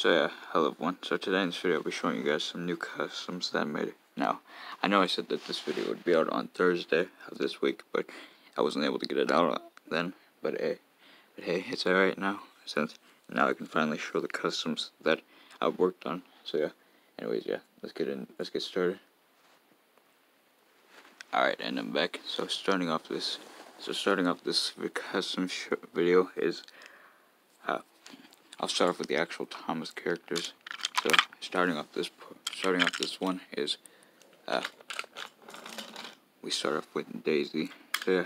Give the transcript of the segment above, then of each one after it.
So yeah, hello everyone. So today in this video I'll be showing you guys some new customs that I made. Now, I know I said that this video would be out on Thursday of this week, but I wasn't able to get it out then. But hey, it's alright now, since now I can finally show the customs that I've worked on. So yeah, anyways, yeah, let's get started. Alright, and I'm back. So starting off this custom video is I'll start off with the actual Thomas characters. So starting off this one is we start off with Daisy. So yeah,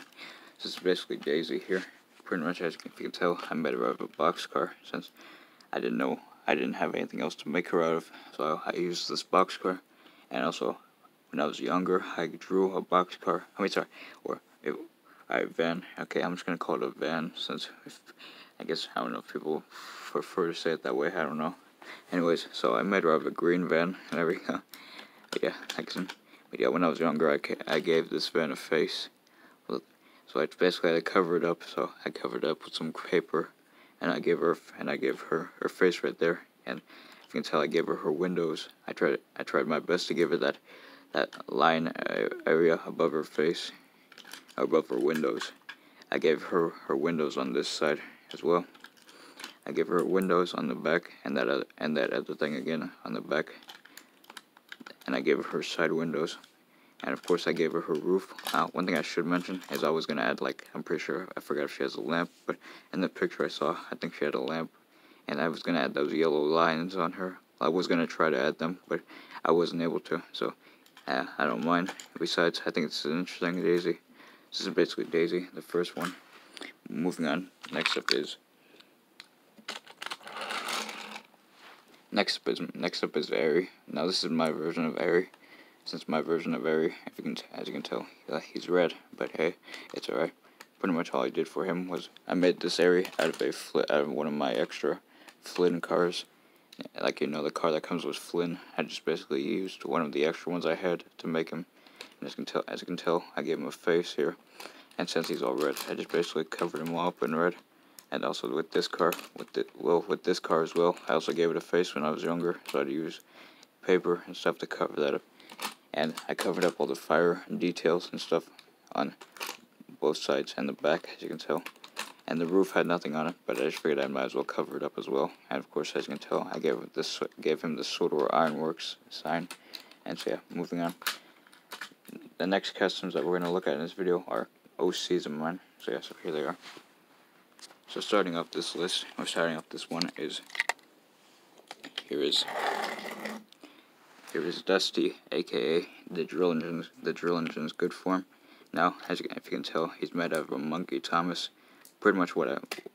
this is basically Daisy here. Pretty much, as you can tell, I made her out of a boxcar since I didn't have anything else to make her out of. So I used this boxcar, and also when I was younger, I drew a boxcar. A van. Okay, I'm just gonna call it a van since I guess I don't know if people prefer to say it that way. I don't know. Anyways, so I made her out of a green van and everything. But yeah, when I was younger, I gave this van a face. So I basically had to cover it up. So I covered it up with some paper, and I gave her her face right there. And if you can tell, I gave her windows. I tried my best to give her that line area above her face, above her windows. I gave her windows on this side as well. I gave her windows on the back, and that other thing again on the back. And I gave her side windows, and of course I gave her roof. One thing I should mention is I was gonna add, like, I'm pretty sure, I forgot if she has a lamp, but in the picture I saw, I think she had a lamp, and I was gonna add those yellow lines on her. I was gonna try to add them, but I wasn't able to. So I don't mind. Besides, I think it's an interesting Daisy. This is basically Daisy, the first one. Moving on. Next up is Airy. Now this is my version of Airy. Since my version of Airy, as you can tell, he's red. But hey, it's alright. Pretty much all I did for him was I made this Airy out of one of my extra Flynn cars. Like, you know, the car that comes with Flynn. I just basically used one of the extra ones I had to make him. And as you can tell, I gave him a face here. And since he's all red, I just basically covered him all up in red. And also with this car, with this car as well, I also gave it a face when I was younger, so I'd use paper and stuff to cover that up. And I covered up all the fire and details and stuff on both sides and the back, as you can tell. And the roof had nothing on it, but I just figured I might as well cover it up as well. And of course, as you can tell, I gave him the Sodor Ironworks sign. And so yeah, moving on. The next customs that we're going to look at in this video are OCs of mine. So yeah, so here they are. So starting off this list, or starting off this one is, here is Dusty, aka the drill engine's good form. Now, if you can tell, he's made out of a Monkey Thomas. Pretty much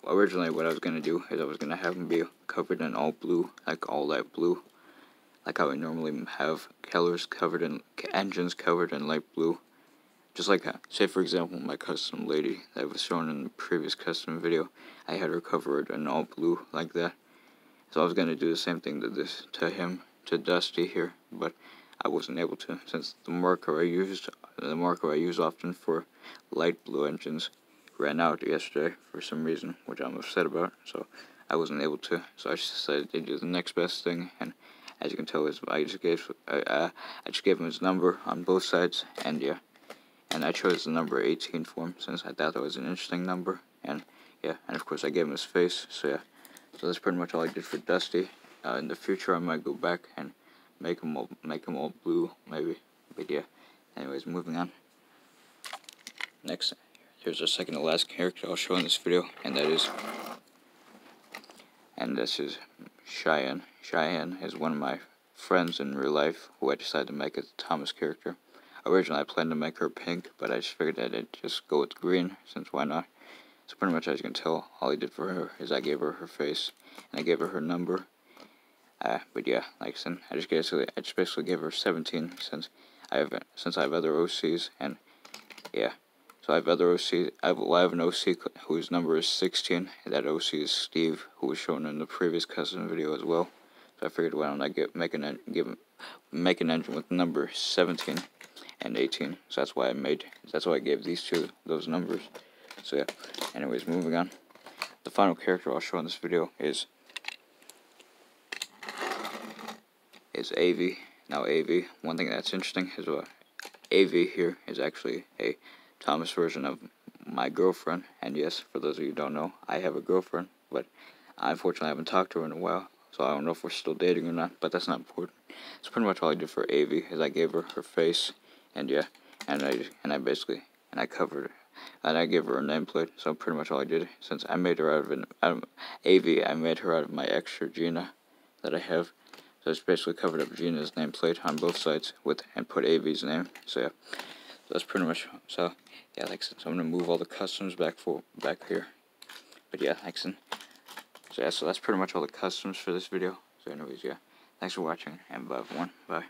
originally what I was gonna do is I was gonna have him be covered in all blue, like all light blue, like how I normally have engines covered in light blue. Just like, say for example, my custom lady that was shown in the previous custom video, I had her covered in all blue like that. So I was gonna do the same thing to Dusty here, but I wasn't able to since the marker I use often for light blue engines ran out yesterday for some reason, which I'm upset about. So I wasn't able to. So I just decided to do the next best thing, and as you can tell, I just gave him his number on both sides, and yeah. And I chose the number 18 for him since I thought that was an interesting number. And yeah, and of course I gave him his face. So yeah, so that's pretty much all I did for Dusty. In the future, I might go back and make him all blue, maybe. But yeah, anyways, moving on. Next, here's our second to last character I'll show in this video, and this is Cheyenne. Cheyenne is one of my friends in real life who I decided to make as a Thomas character. Originally, I planned to make her pink, but I just figured that I'd just go with green, since why not? So pretty much, as you can tell, all I did for her is I gave her her face, and I gave her number. But yeah, like I said, I just basically gave her 17, since I have other OCs, and yeah. So I have other OCs. I have an OC whose number is 16, and that OC is Steve, who was shown in the previous custom video as well. So I figured, why don't I make an engine with number 17. And 18, so that's why I gave these two those numbers. So yeah, anyways, moving on. The final character I'll show in this video is is AV. Now AV, one thing that's interesting is AV here is actually a Thomas version of my girlfriend. And yes, for those of you who don't know, I have a girlfriend, but I unfortunately haven't talked to her in a while, so I don't know if we're still dating or not, but that's not important. It's pretty much all I did for AV is I gave her her face, and yeah, and I covered her, and I gave her a nameplate. So pretty much all I did, since I made her out of AV, I made her out of my extra Gina that I have. So I just basically covered up Gina's nameplate on both sides and put AV's name. So yeah, so that's pretty much. So yeah, like I said, so I'm gonna move all the customs back here. But yeah, like I said, so yeah, so that's pretty much all the customs for this video. So anyways, yeah, thanks for watching, and bye everyone. Bye.